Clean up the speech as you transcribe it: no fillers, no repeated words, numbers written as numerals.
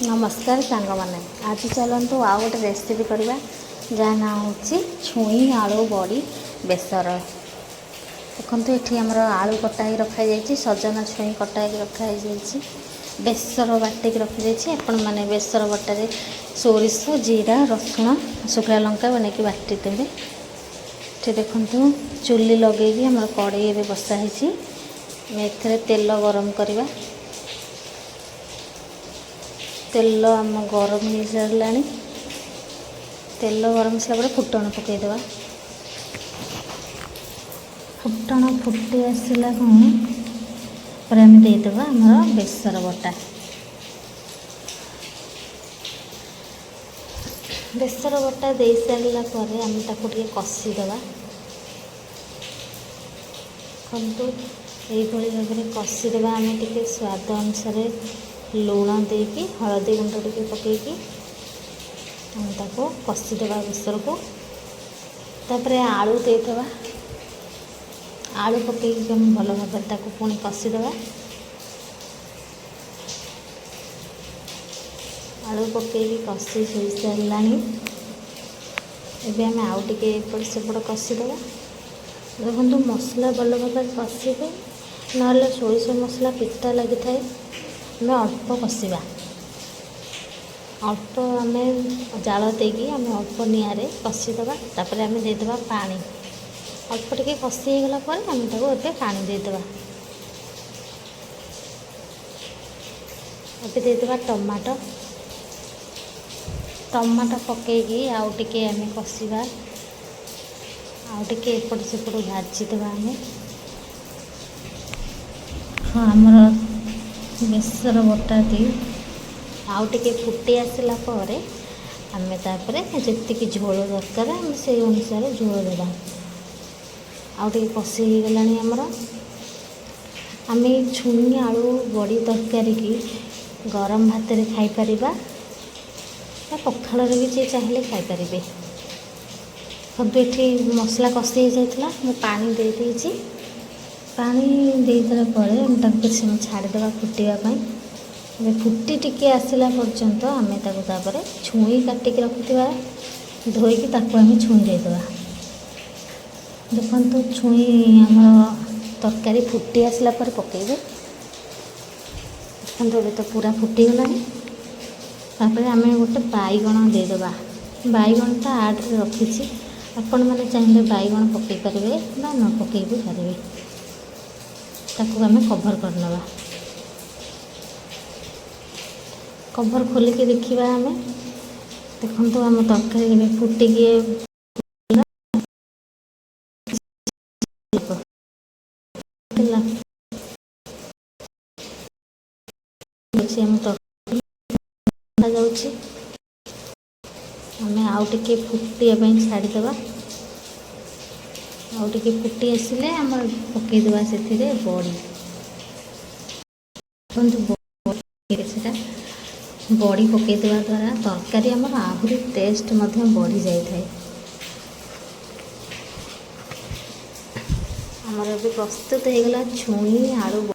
नमस्कार सांग मैंने आज चलतु आउ गोटे रेसिपी करवा जहाँ ना हूँ छुई आलू बड़ी बेसर। देखो ये आमर आलू कटा रखी सजना छुई कटा रखी बेसर बाटिक रखी आपण मैंने बेसर बटारे सोरिष जीरा रसुण शुखला लंका बनैकी बाटी देवे। ये देखु चुली लगे आम कड़े बसाही एथे तेल गरम करवा। तेल आम गरम हो सारा तेल गरम सारा फुटण पकईदे। फुटण फुटी आसला पर आम देदेव आमर बेसर बटा। बेसर बटा दे सारा आम ताको कषिदेवा। देखो यही भाव में कषिदेवा आम टे स्वाद अनुसार लुण देकी हलदी गुंड टे पकईकी कषिदेवा बेसर को। तापर आलू देदेवा। आलू पकईकी आम भल भाव पुणी कषिदेवा। आलू पकईकी कषि हो सारा एवं आम आउ टे एपट सेपट कषिदेवा। देखो मसला भल भाव कषिबे ना सोरिष मसला पिता लगी थाए। आम अल्प कषा अल्प आम जाल देकी आम अल्प निआरे कषिदेवा। तापर आम देदेवा पानी अल्प टिके कषि होगला आम ताको एबे पानी देदेवा। एबे देदेवा टमाटो टमाटो पकईकी आउ टिके आम कषिबा। आउ टिके एपट सेपट भाजीदेवा आम। हाँ आमर बेसर बटा दी आउ टिके फुटी आसला आम तापर जी झोल दरकार आम से अनुसार झोल देवा। आउ टिके कषि हो गलानी आमर। आम छुई आलू बड़ी तरकारी की गरम भात रे खाई परिबा पखाल रे भी चाहिए खाई परिबे। देखो ये मसला कषि हो जाता मु पानी दे देइछि। पानी देदेला किसी छाड़देवा फुटापी। फुटी टिके आसला पर्यंत आम तापर छुई काटिक रखिथिबा धोईकी ताको आम छुई देदेवा। देखो छुई आम तरकारी फुटी आसला पर पकेबे। देखो ये तो पूरा फुटीगला। तापर आम गोटे बैगण देदेवा। बैगणटा आड्रे रखी आपण मैंने चाहिए बैगण पकई पारे ना न पकई भी पारे। ताको आम कभर करनवा। कभर खोलिकी देखिबा आम। देखो आम तरकारी फुटिकी आम आउ टे फुटापी छाड़देवा। आउ टे फुटी आसिले आम पकईदेवा से बड़ी। बड़ी पकईदेवा द्वारा तरकारी आमर आहरी टेस्ट बढ़ी जाए। आमर प्रस्तुत हो गला छुई आलू।